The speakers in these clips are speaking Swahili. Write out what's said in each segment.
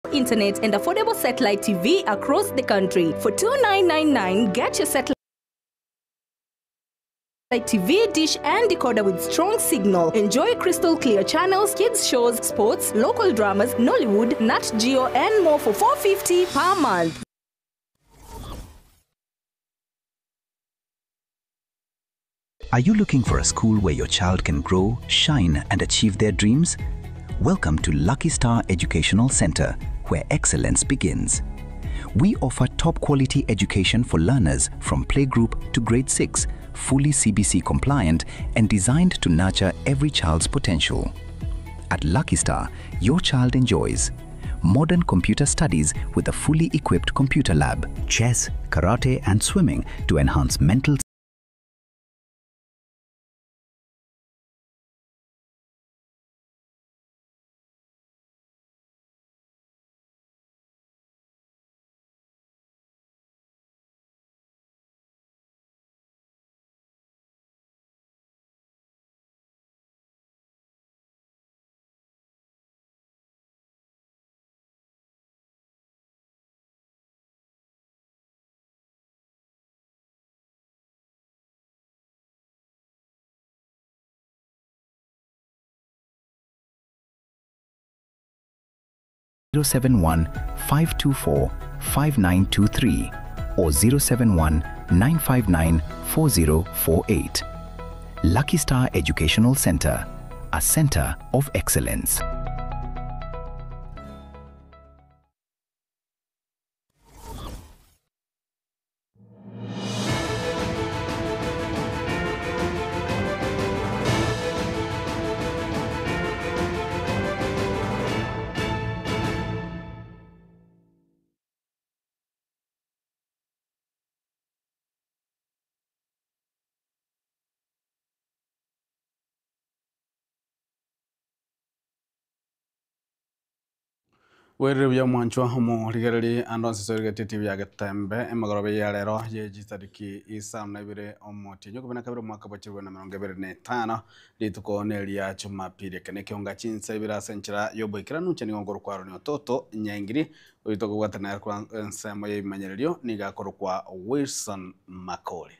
internet and affordable satellite TV across the country. For $29.99, get your satellite TV dish and decoder with strong signal. Enjoy crystal clear channels, kids shows, sports, local dramas, Nollywood, Nat Geo and more for $4.50 per month. Are you looking for a school where your child can grow, shine and achieve their dreams? Welcome to Lucky Star Educational Center, where excellence begins. We offer top quality education for learners from playgroup to grade 6, fully CBC compliant and designed to nurture every child's potential. At Lucky Star, your child enjoys modern computer studies with a fully equipped computer lab, chess, karate and swimming to enhance mental (071-524-5923) or 071-959-4048. Lucky Star Educational Center, a center of excellence. Were ya mwanchwa homo rigereri andonse sorigete TV ya gatembe emagorobe ya rero ye jitariki isam na bire omoti nyoko bena kabiro mwaka bachirwe na 2025 lituko neli ya Jumapili kene kionga chinsa ibira senchira yobo ikira nuche ni ngongoro kwaro ni ototo nyangiri uitoko gwatana kwa nsemo ye imanyererio ni gakoro kwa Wilson Makole.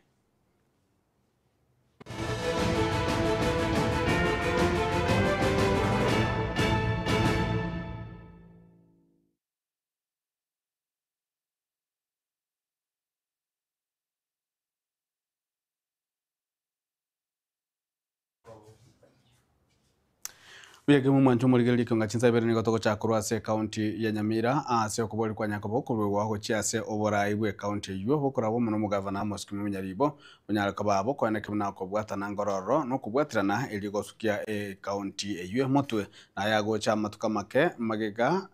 Wege mwancho muligeli konga chinsa bere ni gotoko cha Kurwase county ya Nyamira ase okuboli kwa Nyakobo kulwa ko chiase obora ibwe county yuo bokorabo muno mugavana Amos Kimunyaribo bunyara kababo kwana kimuna ko bwatana ngororo no kubwatirana eligosukia county yuo motwe na yago cha matuka make magega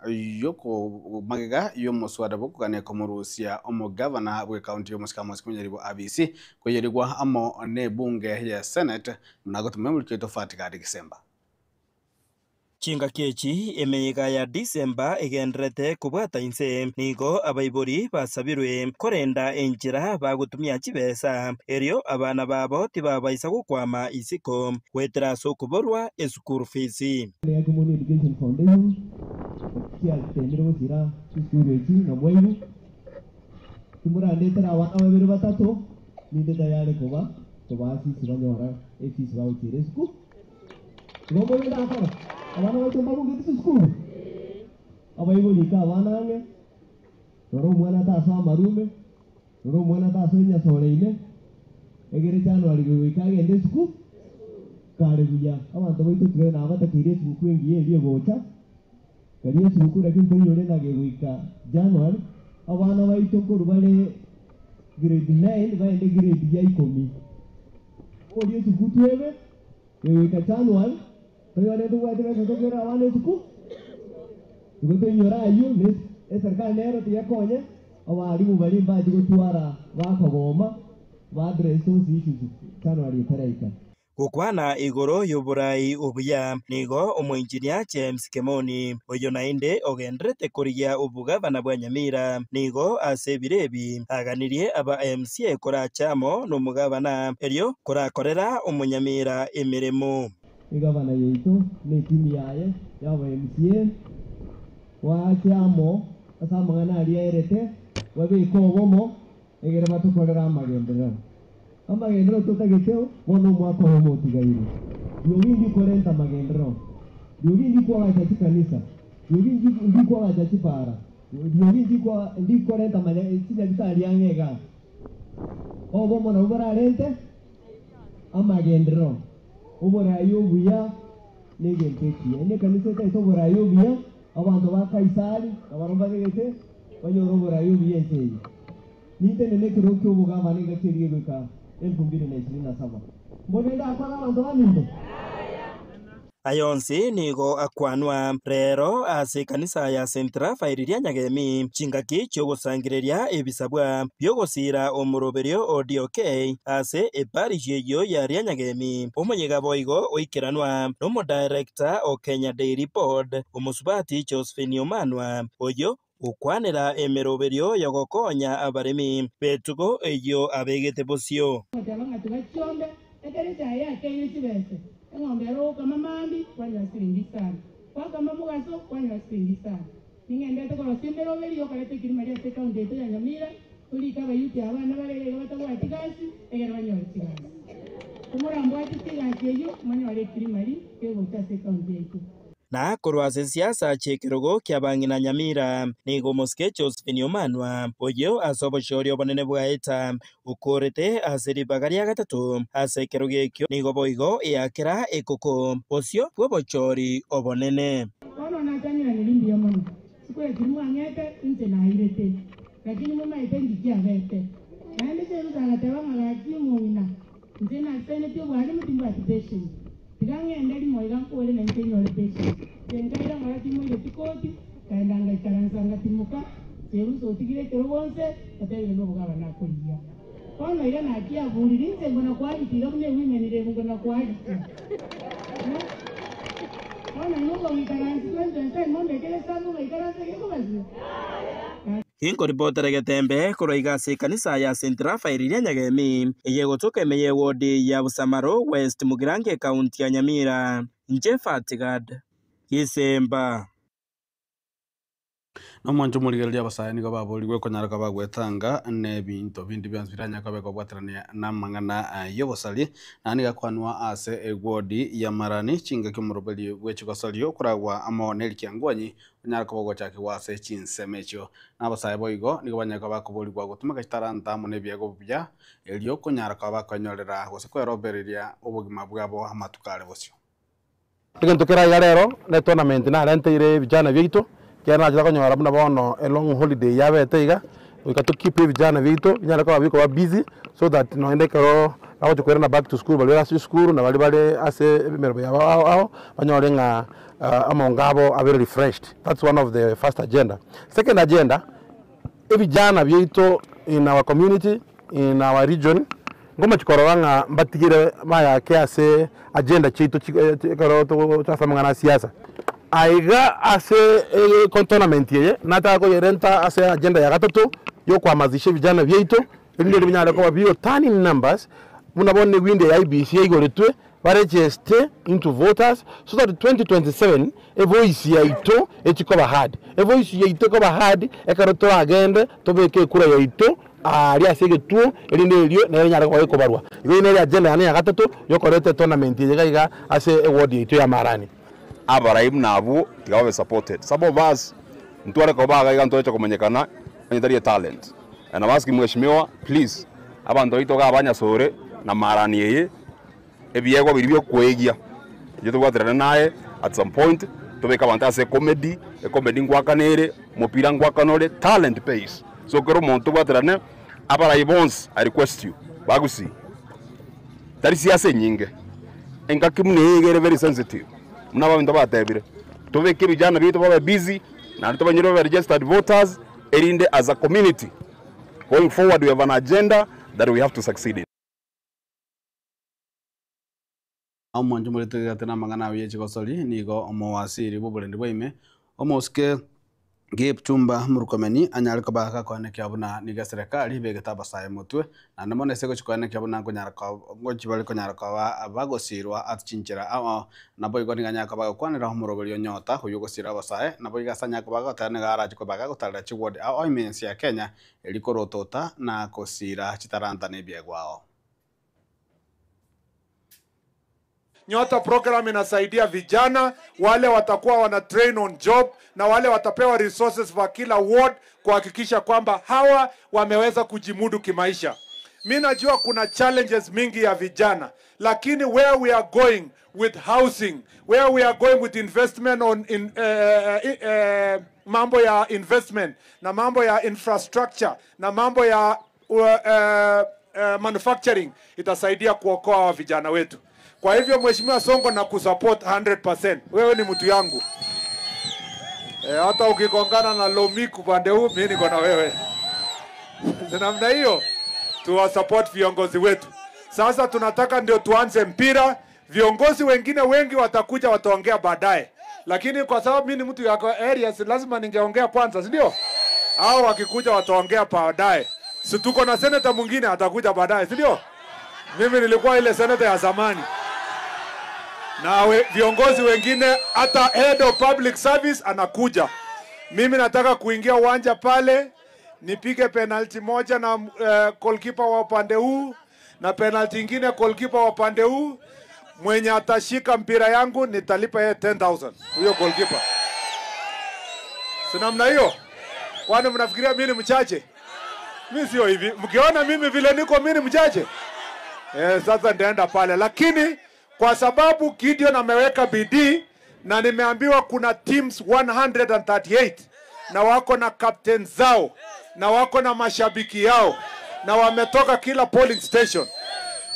yo muswada bokugane ko murusia omugavana bwe county yo musika Amos Kimunyaribo ABC ko yerigwa amo ne bunge ya Senate nagotume muliketo fatika December. Chinga kechi emeyega ya December egendrete kubwata inse nigo abaibori basabirwe korenda enjira bagutumia chibesa erio abana babo tibabaisa gukwama isiko kwetera so kuborwa school fees. Education Foundation kia tendero zira school na mweru tumura ndetera abana babiri batatu ninde tayari kuba asi sibanyora fees bautire school ngomo ndakara abana bato mbabuge school abayibo lika abana nge noro mwana taso amarume noro mwana taso nya soreine egere cyano ari wikage ende school kare buya abantu baito twena abatakire school ngiye ndiye gocha kariye school rakinto yore nage wika January abana baito ko rubale grade 9 baende grade ya 10 odiyo school twebe wika January Toyone tu wajib kutokera awane suku. Tugoto nyora ayu ni serikali nero tiya konye awali mubali mbaji kutuara wako goma wadreso zishu January taraika. Gukwana igoro yoburai obuya nigo omuengineer James Kemoni oyo nainde ogendrete kuriya obugavana bwa Nyamira nigo asebirebi aganirie aba MCA kora chamo no mugavana erio korakorera omunyamira emiremo. Gavana yetu ni timu yaye yaba MCA wa chamo asa mangana alierete wabiko bomo egere batukorera amagendero tutagiteo bono mwako homo tigaire yobindi korenta magendero yobindi kwa gacha kanisa yobindi ndiko gacha para yobindi kwa ndiko korenta magendero kitali angega bomo na ubara rente amagendero ubora yobuya negenteki ene kanisa taito ubora yobuya abantu ba Kaisari abaromba gegete banyorobora yobuya nteye nitene nekiro kyobugamba negakiriye gweka 2027 mbonenda akora abantu bamindo ayonsi nigo akwanwa rero ase kanisa ya St. Raphael ya Nyagemi chingaki cyogusangiriria ebisabwa byogosira omuroberio ODOK ase eparish yo ya Nyagemi omonyega boigo oikeranwa no director o Kenya Dairy Board omusubati Josephine Omanwa oyo ukwanira emeroberio yogokonya abaremi betugo eyo abegete bosio ng'ombe kama mambi kwanya siringi sana kwa kama mugaso kwanya siringi sana ningende ko simbero beli yo kalete kiri Maria se kaunti eto ya Nyamira tuli kaba yuti abana barere batagwa atigasi egera banyo atigasi umurambo atigasi eyo manyo ale kiri Maria kego se kaunti eto na korwase siasa chekerogo kyabangina Nyamira nigo moske Josephine Omanwa oyo asoboshori obonene bwaeta ukorete aseri bagaria gatatu asekerogekyo nigo boigo yakera ekoko osio bwobochori obonene ono natanyira nilimbi yomono sikwe kimu angete nte na irete lakini mama itendi abete na ndise ruzanga magati muina nte na sene tyo bwali mutimba attention tigange ndali moiga kole na ntenyo lepesi tengaira magati moile tikoti kaendanga ikaranzanga timuka seruso tigire kerobonse tatele no bugaba nakulia ono ira nakia bulirize mbona kwalitira mune wimenire mbona kwalitira ono nuko mikaranzi kwende ngombe kele sangu mikaranzi keko bazi Hinko ripotere getembe kuroiga se kanisa ya St. Raphael ya Nyagemi yegotoka meye wodi ya Busamaro West Mugirange County ya Nyamira nje Fatigad Kisemba no mwanjo murigeria basayani ko baburirwe konyara ka bagwetanga ne binto bindi byansbiranya ka beko bwaterania na mangana yobosali nani gakwanwa ase egwodi ya Marani chinga kimurobeli wechikosalio kuragwa amoneli kyangwanyi nyara ko bogwachaki wase chinsemecho nabasaye boigo nigo banyaka bakuburirwa gutuma kitaranta mune byego bya elio konyara ka bakonyorera gose kwerobereria obugima bwabo amatukale bosio igentokera ya rero ne tournament na renteire vijana vyeito kena acha konyora buna bono a long holiday yabe teiga ukatukipe vijana vyeito nyara ko babiko busy so that no ende karo aho tukwera back to school bali asi school na bali ase merbo ya ao banyore nga amongabo are refreshed. That's one of the first agenda. Second agenda, vijana vyeito in our community, in our region ngoma chikoranga mbatigire maya kiase agenda chito chikaro to tafamanga siasa aiga ase tournament ye nata ko yerenta ase agenda ya gatatu yo kwamazishe vijana vyeito ndio binyara ko biyo turning numbers munabone winde ya IBC igoretwe register into voters so that 2027 a voice yaito echikoba hard a voice yaito koba hard ekaroto agende tobeke kura yaito ari asege tu elinde elio na nyara ko ko barwa igo ine agenda ya gatatu yo korete tournament ye ga ase award yaito ya Marani abaraibu nabo tigawe supported sabo bas ntware ko baga ga ntocho kumenyekana ndari talent na baski mheshimiwa please abantu ito ga banya sore na Marani yeye ebiego biribyo kwegia je tugwaterana naye at some point tubeka bantase comedy ngwakanere mupira ngwakanore talent pays so kero monto gwaterana abarayibons I request you bagusi tari siasa nyinge enga kimune very sensitive mnaba bintu batebire tubeke bijana bitu baba busy na tubanyiro registered voters erinde as a community going forward we have an agenda that we have to succeed in. Amonjo mulitegate na mangana wiye chikosoli nigo omowasiri bobulendi bwaime omoske Kipchumba Murkomen anyal ko ba ka kone kya buna niga serikali be gata basaye mutwe na namone se ko kone kya buna ko nyara ko chibali ko nyara ko abago sirwa at chinchira na boy goni ganya ko ba ko ne rahmuro bali nyota ko yugo sira basaye na boy gasanya ko ba ko tane gara ko ba ko tala chiwode imensi ya Kenya eliko rotota na ko sira chitaranta ne biegwao. Nyota program inasaidia vijana wale watakuwa wana train on job na wale watapewa resources kwa kila ward kuhakikisha kwamba hawa wameweza kujimudu kimaisha. Mimi najua kuna challenges mingi ya vijana, lakini where we are going with housing, where we are going with investment on mambo ya investment na mambo ya infrastructure na mambo ya manufacturing itasaidia kuokoa wa vijana wetu. Kwa hivyo Mheshimiwa Sonko na kusupport 100%. Wewe ni mtu yangu. Hata ukikongana na Lomiku pande huu mimi niko na wewe. Namna hiyo tuwasupport viongozi wetu. Sasa tunataka ndio tuanze mpira. Viongozi wengine wengi watakuja wataongea baadaye. Lakini kwa sababu mimi ni mtu yako areas lazima ningeongea kwanza, si ndio? Hao wakikuja wataongea baadaye. Si tuko na senator mwingine atakuja baadaye, si ndio? Mimi nilikuwa ile senator ya zamani. Na viongozi wengine hata head of public service anakuja. Mimi nataka kuingia uwanja pale nipige penalty moja na goalkeeper wa upande huu na penalty nyingine goalkeeper wa upande huu. Mwenye atashika mpira yangu nitalipa yeye 10,000. Huyo goalkeeper. Si namna hiyo? Kwani mnafikiria mimi ni mchache? Mimi sio hivi. Mkiona mimi vile niko mimi ni mchache? Sasa ndaenda pale, lakini kwa sababu Gideon ameweka bidii na nimeambiwa kuna teams 138 na wako na captain zao na wako na mashabiki yao na wametoka kila polling station.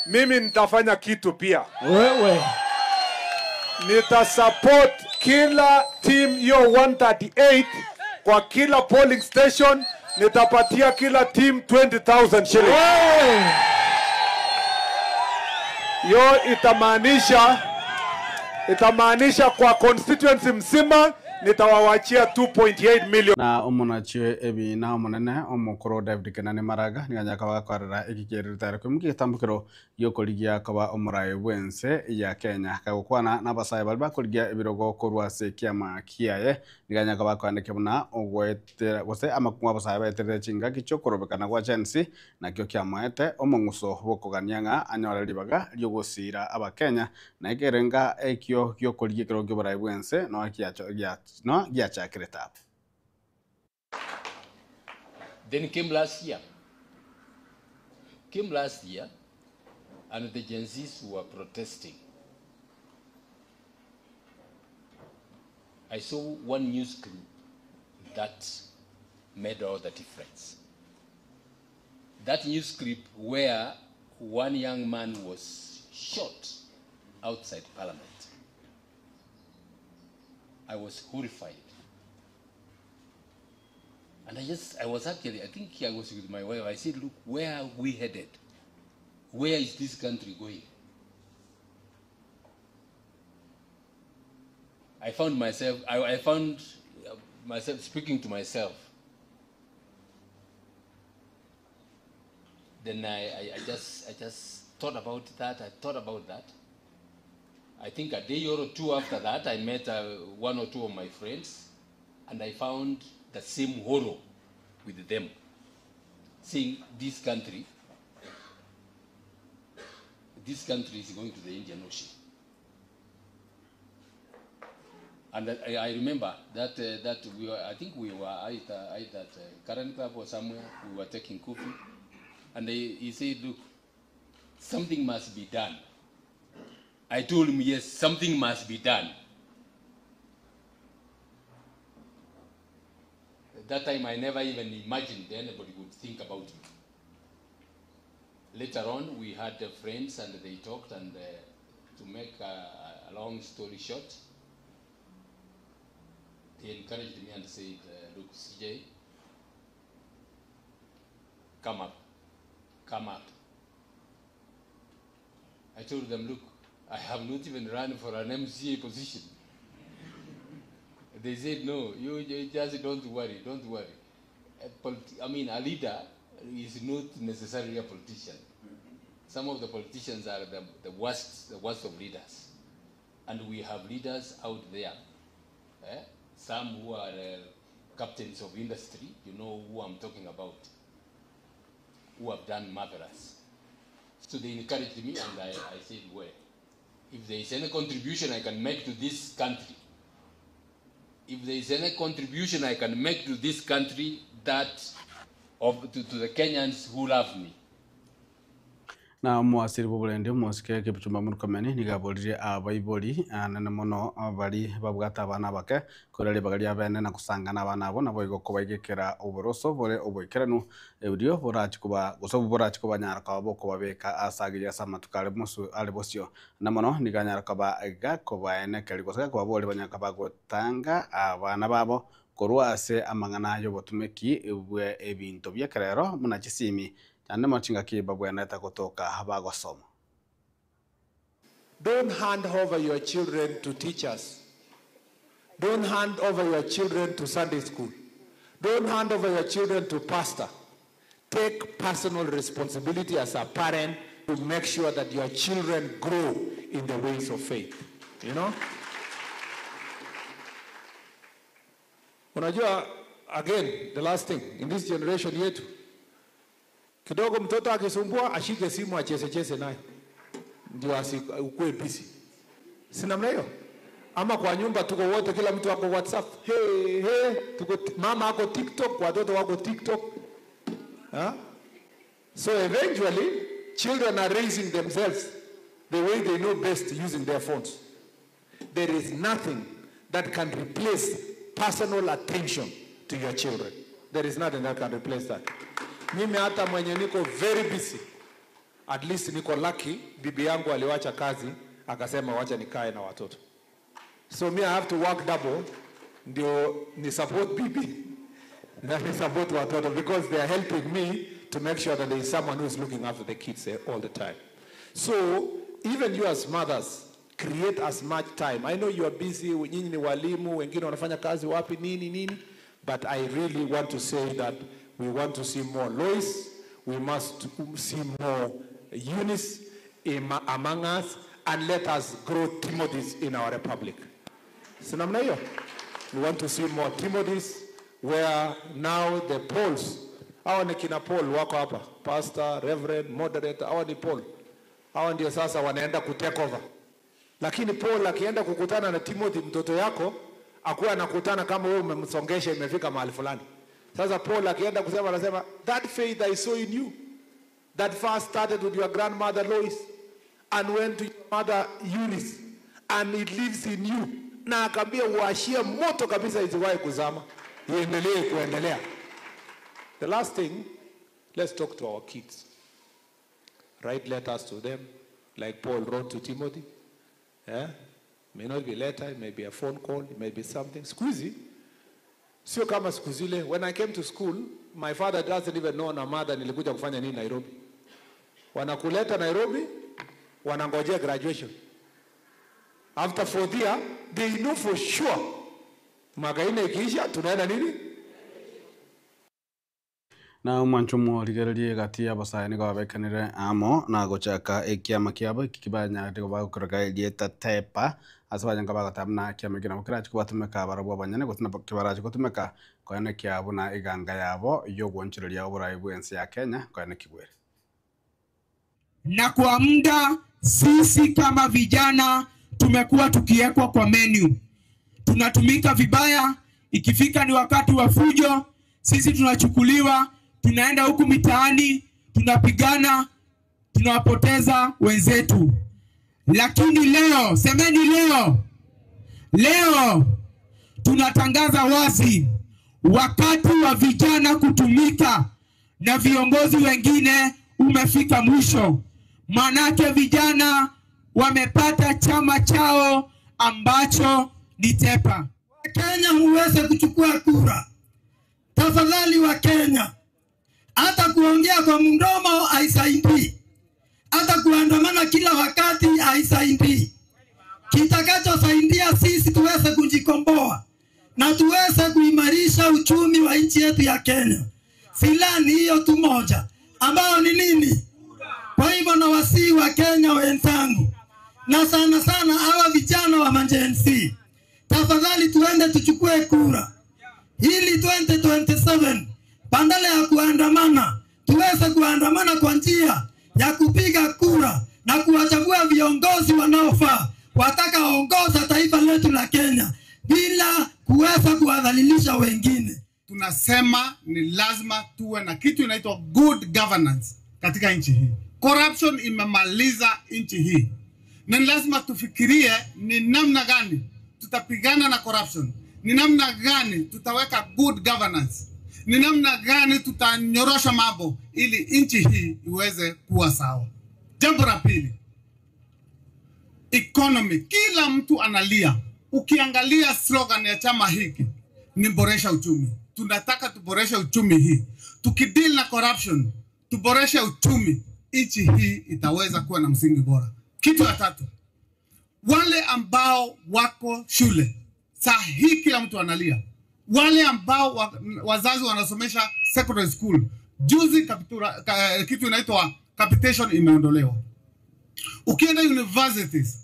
Mimi nitafanya kitu pia. Wewe nitasupport kila team hiyo 138 kwa kila polling station. Nitapatia kila team 20,000 shillings. Yo itamaanisha kwa constituency mzima nitawawachia 2.8 million. Na omonachie ebi na omonene omukoro David Kenani Maraga niganya kabaga kwarira ikikerita reko mukitambukiro yokoligia kaba omurai bwense ya Kenya kagukwana nabasaye bali bakoligia ebirogo korwase kiama kiaye niganya kabaga kwandike buna ogwetera gose amakungwa basaye beterere chinga kichokorobekana gwa Chelsea nakyo kiamaete omonguso bokoganianga anyora libaga lyogosira aba Kenya na ikerenga ekyo yokoligia kiro gyoburai bwense no kiacho giachakireta. Then came last year. And the Gen Zs were protesting. I saw one news clip that made all the difference. That news clip where one young man was shot outside Parliament. I was horrified. And I think I was with my wife. I said, look, where are we headed? Where is this country going? I found myself speaking to myself. Then I just thought about that. I think a day or two after that, I met one or two of my friends, and I found the same horror with them, saying this country is going to the Indian Ocean. And I remember that I think we were either at Current Club or somewhere. We were taking coffee, and he said, "Look, something must be done." I told him, yes, something must be done. At that time, I never even imagined anybody would think about it. Later on, we had friends and they talked, and to make a long story short, they encouraged me and said, look, CJ, come up. I told them, look, I have not even run for an MCA position. They said, no, you just don't worry. I mean, a leader is not necessarily a politician. Some of the politicians are the worst of leaders. And we have leaders out there, some who are captains of industry, you know who I'm talking about, who have done marvelous. So they encouraged me, and I said, well, if there is any contribution I can make to this country, that to the Kenyans who love me. Na mwasiri bubulende mwasike Kipchumba Murkomen nigabulire abaiboli anana mono bali babwata abana bake korali bagali abene na kusangana abana abo nabo igoko bagekera uboroso bore oboikeranu ebyo borachikuba gusobu borachikuba nyara kabo ko babeka asagirya samatukale musu alibosio na mono niganyara kaba gako baene kali gosaka ko boli banyaka bagotanga abana babo korwase amangana yo botumeki ebwe ebinto byekerero munakisimi. Don't hand over your children to teachers. Don't hand over your children to Sunday school. Don't hand over your children to pastor. Take personal responsibility as a parent to make sure that your children grow in the ways of faith. You know? Unajua, again, the last thing, in this generation yetu, kidogo mtoto akisumbua ashike simu acheze naye ndio ukue busy. Sina mnayo? Ama kwa nyumba tuko wote kila mtu wako WhatsApp. Tuko mama ako TikTok, watoto wako TikTok. So eventually children are raising themselves the way they know best using their phones. There is nothing that can replace personal attention to your children. There is nothing that can replace that. Mimi hata mwenye niko very busy, at least niko lucky, bibi yangu aliwacha kazi akasema wacha nikae na watoto. So me I have to work double ndio ni support bibi na ni support watoto, because they are helping me to make sure that there is someone who is looking after the kids all the time. So even you as mothers, create as much time. I know you are busy, nyinyi ni walimu, wengine wanafanya kazi wapi nini, but I really want to say that we want to see more Lois, we must see more Eunice among us, and let us grow Timothy's in our republic. We want to see more Timothy's, where now the Pauls, hawa ni kina Paul wako hapa, pastor, reverend, moderator, hawa ni Paul. Hawa ndio sasa wanaenda kutake over. Lakini Paul akienda kukutana na Timothy mtoto yako, akuwa anakutana kama wewe umemsongesha imefika mahali fulani. Sasa Paul akienda kusema anasema, that faith I saw in you, that first started with your grandmother Lois and went to your mother Eunice, and it lives in you. Na akambia uashie moto kabisa isiwahi kuzama, iendelee kuendelea. The last thing, let's talk to our kids. Write letters to them, like Paul wrote to Timothy. May not be a letter, it may be a phone call, it may be something. Squeezy. Sio kama siku zile, when I came to school, my father doesn't even know na mother nilikuja kufanya nini Nairobi. Wanakuleta Nairobi, wanangojea graduation. After 4th year, they know for sure. Magaine ikiisha, tunaenda nini? Na mwanchumo ligerelie gati ya basayani kwa bekanire amo na gochaka ekiama kiabo kikibanya ndiko bakoroga elieta tepa asabanya ngabaga tamna kiama gina mukirachi kubatumeka barabo banyane gotina kibarachi kutumeka koene kiabo na iganga yabo yo gonchirelia oburayi bwensi ya Kenya koene kibwere. Na kwa muda sisi kama vijana tumekuwa tukiekwa kwa menu. Tunatumika vibaya, ikifika ni wakati wa fujo, sisi tunachukuliwa, tunaenda huku mitaani, tunapigana, tunawapoteza wenzetu. Lakini leo, semeni leo tunatangaza wazi, wakati wa vijana kutumika na viongozi wengine umefika mwisho. Manake vijana wamepata chama chao ambacho ni TEPA. Kenya muweze kuchukua kura. Tafadhali wa Kenya. Hata kuongea kwa mdomo haisaidii. Hata kuandamana kila wakati haisaidii. Kitakachosaidia sisi tuweze kujikomboa na tuweze kuimarisha uchumi wa nchi yetu ya Kenya. Filani hiyo tu moja ambao ni nini? Kwa hivyo na wasii wa Kenya wenzangu, na sana sana hawa vijana wa majensi, tafadhali tuende tuchukue kura ili 2027 badala ya kuandamana tuweze kuandamana kwa njia ya kupiga kura na kuwachagua viongozi wanaofaa watakaoongoza taifa letu la Kenya bila kuweza kuwadhalilisha wengine. Tunasema ni lazima tuwe na kitu inaitwa good governance katika nchi hii. Corruption imemaliza nchi hii. Na lazima tufikirie ni namna gani tutapigana na corruption. Ni namna gani tutaweka good governance. Ni namna gani tutanyorosha mambo ili nchi hii iweze kuwa sawa. Jambo la pili, economy. Kila mtu analia. Ukiangalia slogan ya chama hiki ni boresha uchumi. Tunataka tuboreshe uchumi hii. Tukideal na corruption, tuboreshe uchumi, nchi hii itaweza kuwa na msingi bora. Kitu ya tatu, wale ambao wako shule, saa hii kila mtu analia. Wale ambao wazazi wanasomesha secondary school, juzi kitu inaitwa capitation imeondolewa. Ukienda universities,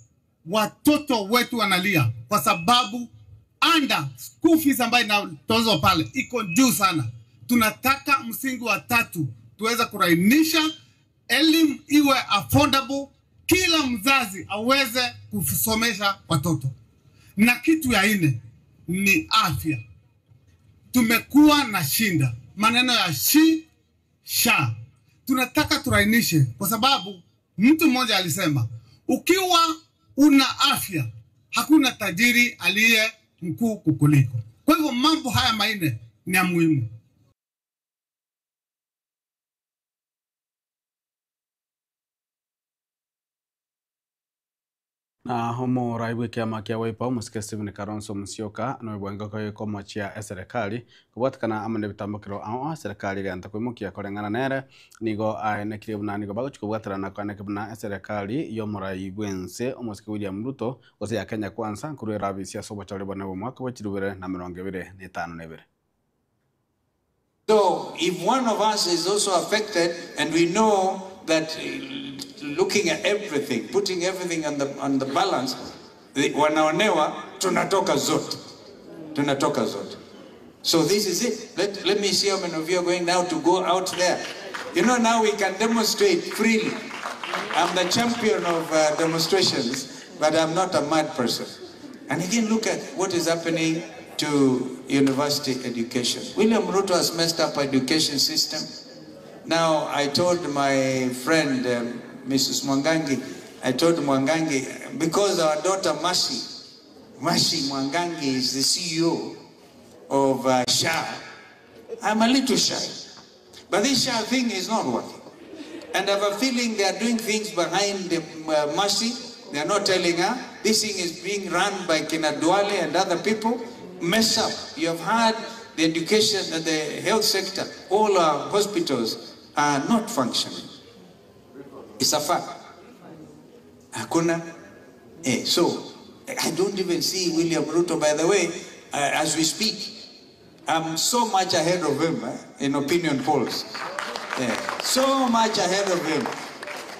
watoto wetu wanalia kwa sababu school fees ambayo inatozwa pale iko juu sana. Tunataka msingi wa tatu tuweza kurainisha elimu iwe affordable, kila mzazi aweze kusomesha watoto. Na kitu ya nne ni afya. Tumekuwa na shinda maneno ya sha. Tunataka turainishe kwa sababu mtu mmoja alisema ukiwa una afya hakuna tajiri aliye mkuu kukuliko. Kwa hivyo mambo haya manne ni ya muhimu. Na homo raibu kiama kia Wiper musike Stephen Kalonzo Musyoka no ibwenga ko ikomo chia serikali kubatikana amane bitambukiro aho serikali ganta kwimukia korengana nere nigo aenekire buna nigo bago chikubatirana kwane kibuna serikali yo muraibu ense omusike William Ruto ose ya Kenya Kwanza kuri rabisia sobo chale bana bo mwaka wa 2025. So if one of us is also affected and we know that looking at everything, putting everything on the balance, wanaonewa tunatoka zote. So this is it. Let me see how many of you are going now to go out there. You know, now we can demonstrate freely. I'm the champion of demonstrations, but I'm not a mad person. And again, look at what is happening to university education. William Ruto has messed up education system. Now, I told my friend, Mrs. Mwangangi, because our daughter Mercy Mwangangi is the CEO of SHA, I'm a little shy. But this SHA thing is not working. And I have a feeling they are doing things behind Mercy. They are not telling her. This thing is being run by Kina Duale and other people. Mess up. You have had the education and the health sector. All our hospitals are not functioning. It's a fact. Hakuna. So, I don't even see William Ruto, by the way, as we speak. I'm so much ahead of him in opinion polls. So much ahead of him.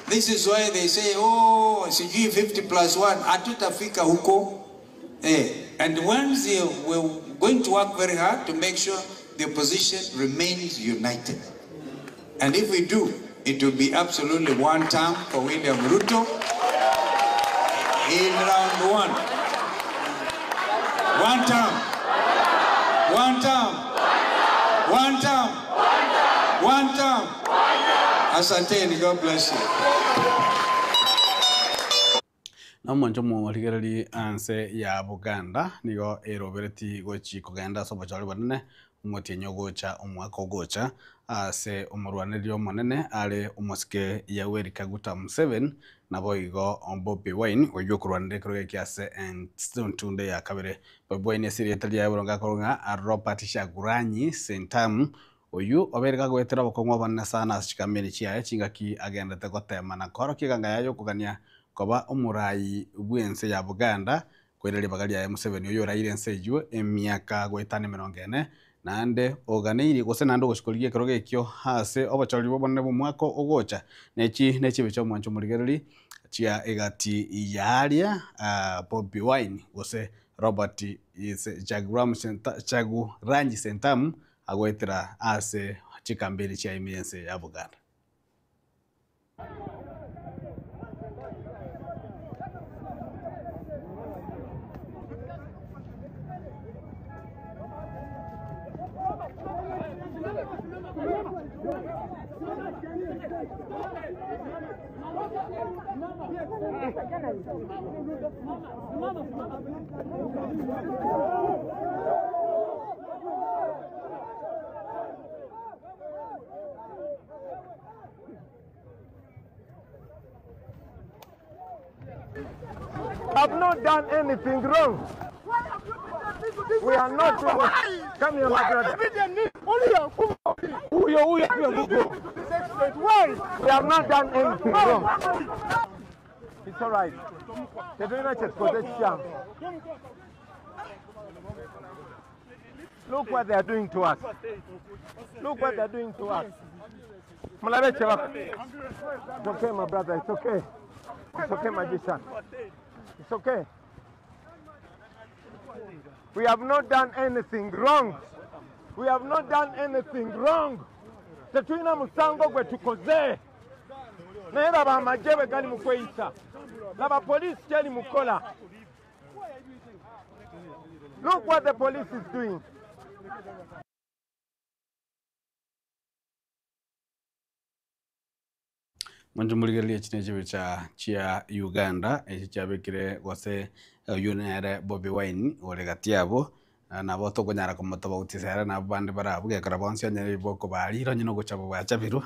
This is why they say, oh, CG 50+1, hatutafika huko. And once we're going to work very hard to make sure the opposition remains united. And if we do, it will be absolutely one term for William Ruto in round one. One term. One term. One term. One term. Asanteni, God bless you. Na mwanjo mwaligereri anse ya Buganda nigo erobereti gochi kugenda sobo chali banene umutinyo gocha umwako gocha ase umurwaniryo monene ale umusike ya Yoweri Kaguta Museveni nabo igo Bobi Wine oyo kurwanire koroge kyase and tunde ya kabere. Bobi Wine siriyetali ya buronga koronga Robert Kyagulanyi Sentamu oyu obereka gwetera bokongwa banna sana asikamene chiaye chingaki agenda te gotema na koro kiganga yayo kugania koba umurai bwense ya Buganda kwireri bagari ya Museveni uyu raire nseju emiaka gwetane 40 nande oganeiri gose nando gushikorigie kero gekyo hase obachori bobone bumwako ogocha nechi bicho mwancho murigereri chia egati yaria Bobi Wine gose Robert Chaguranyi Sentamu agwetera ase chikambiri chia imiense ya Buganda. I've not done anything wrong. We are not. Come here, my brother. Why? We have not done anything wrong. It's all right. Look what they are doing to us. Look what they are doing to us. It's okay, my brother. It's okay. It's okay, magician. It's okay. We have not done anything wrong. We have not done anything wrong. Tetuina musango gwe tukoze. Naera ba majebe gani mukweisa. Laba police cheli mukola. Look what the police is doing. Mwanjo murigeria chineje chia Uganda echiabekire gose yunere Bobi Wine oregatiabo na boto kunyara komotoba utisera na bande barabu gekara bonse nyere boko bari ro nyino gochabo bachabiru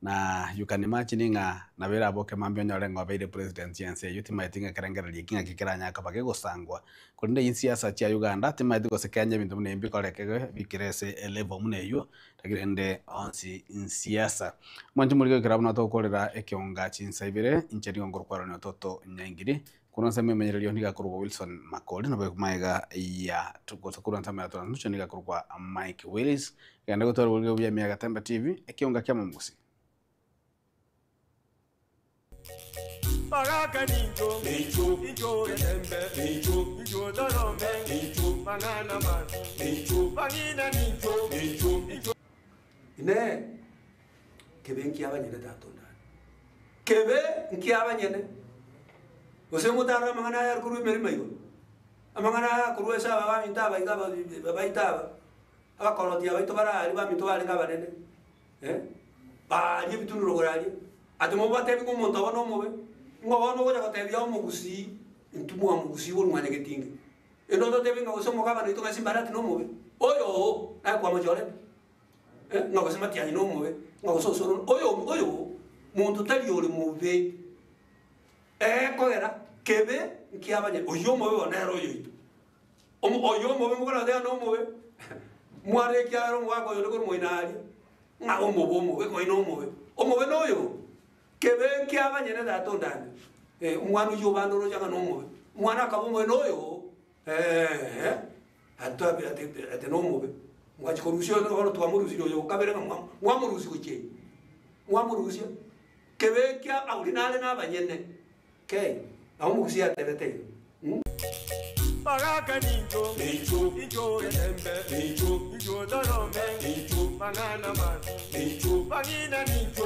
na you can imagine nga na bera boke mambyo nyore ngobeire president yense yuti maitinga kerengereri kinga kikiranya akabage gosangwa kunde insiasa chia Uganda timaiti gose Kenya bintu mnembi kolekege bikirese level muneyo tagirende onsi insiasa mwanju muri gekara buna to kolera ekionga chinsaibire incheri ngorkwaro ne toto nyangiri kuno sema menyerero ndiga kurwa Wilson Makoli no bekumaiga ya tugosa kurwa ntama ya tona nucho ndiga kurwa Mike Willis yanda gotora bulge bya miyaga Temba TV ekionga kya mamusi Bagaka ninjo, ninjo Tembe, ninjo Dorome, ninjo Mangana man, ninjo Bangina ninjo. Ine kebe nkiabanyene tatonda. Kebe nkiabanyene. Ose mutara mangana ya kuru meri mayo. Amangana kuru esa baba mintaba igaba baba itaba. Abakoloti abaito bara ali ba mito ali ngaba nene. Ba ni bitunu rogorali. Atomo bate bi kumonto bano mobe. Ngoba no goja katebya omugusi ntumu amugusi wonu mwane getinge. Eno to tebinga ose mugaba no itonga simbarati no mobe. Oyo na kwa majore. Ngaba semati ani no mobe. Ngaba so oyo muntu tali yole mobe. Kogera kebe nkiabanye oyo mobe onero yoito oyo mobe mukora de no mobe mware kyaro mwako yo ko moinari nga omobo mobe ko ino mobe omobe no yo kebe nkiabanye ne da tondane umwana yo bando ro janga no mobe mwana ka bomo no yo atabe ate no mobe mwachi korusio no ro twamurusi yo kabere mwamurusi kuche mwamurusi kebe kya aulinale na banyene Okay, I'm going to see everything. Bagaka ninjo, ninjo Tembe, ninjo Dorome, ninjo Mangana man, ninjo Bangina ninjo.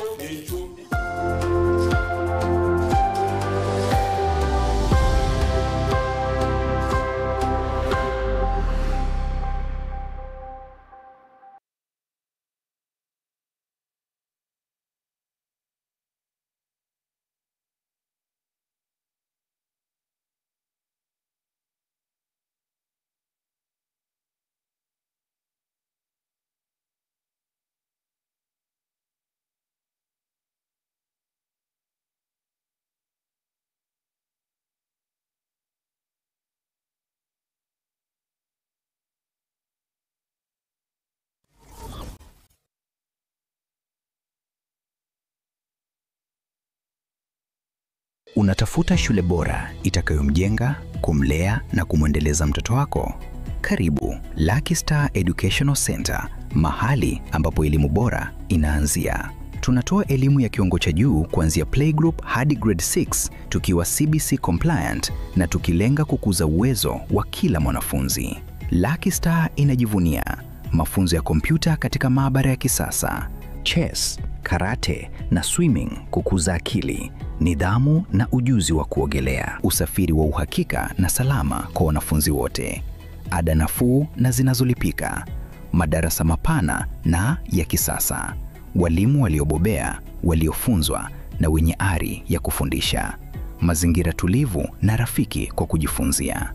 Unatafuta shule bora itakayomjenga, kumlea na kumwendeleza mtoto wako? Karibu Lucky Star Educational Center, mahali ambapo elimu bora inaanzia. Tunatoa elimu ya kiwango cha juu kuanzia playgroup hadi grade 6 tukiwa CBC compliant na tukilenga kukuza uwezo wa kila mwanafunzi. Lucky Star inajivunia mafunzo ya kompyuta katika maabara ya kisasa, chess, karate na swimming kukuza akili, nidhamu na ujuzi wa kuogelea, usafiri wa uhakika na salama kwa wanafunzi wote, ada nafuu na zinazolipika, madarasa mapana na ya kisasa, walimu waliobobea, waliofunzwa na wenye ari ya kufundisha, mazingira tulivu na rafiki kwa kujifunzia,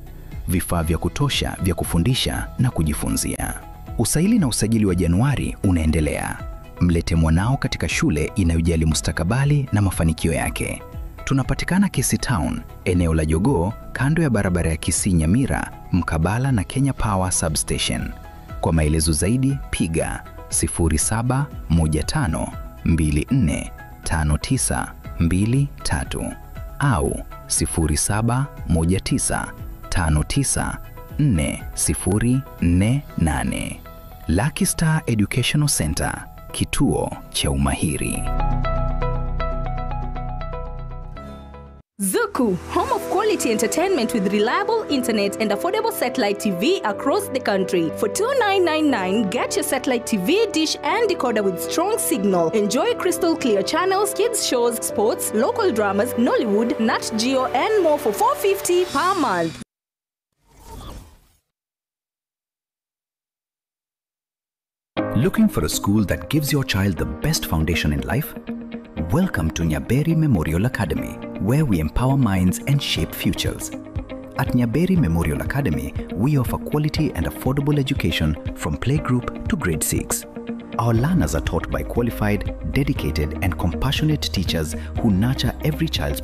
vifaa vya kutosha vya kufundisha na kujifunzia. Usaili na usajili wa Januari unaendelea. Mlete mwanao katika shule inayojali mustakabali na mafanikio yake. Tunapatikana Kisii Town, eneo la Jogoo, kando ya barabara ya Kisii Nyamira, mkabala na Kenya Power Substation. Kwa maelezo zaidi piga 0715245923 au 0719594048. Lucky Star Educational Center, kituo cha umahiri. Zuku, home of quality entertainment with reliable internet and affordable satellite TV across the country. For $29.99, get your satellite TV dish and decoder with strong signal. Enjoy crystal clear channels, kids shows, sports, local dramas, Nollywood, Nat Geo, and more for $4.50 per month. Looking for a school that gives your child the best foundation in life? Welcome to Nyaberi Memorial Academy, where we empower minds and shape futures. At Nyaberi Memorial Academy, we offer quality and affordable education from playgroup to grade 6. Our learners are taught by qualified, dedicated, and compassionate teachers who nurture every child's potential.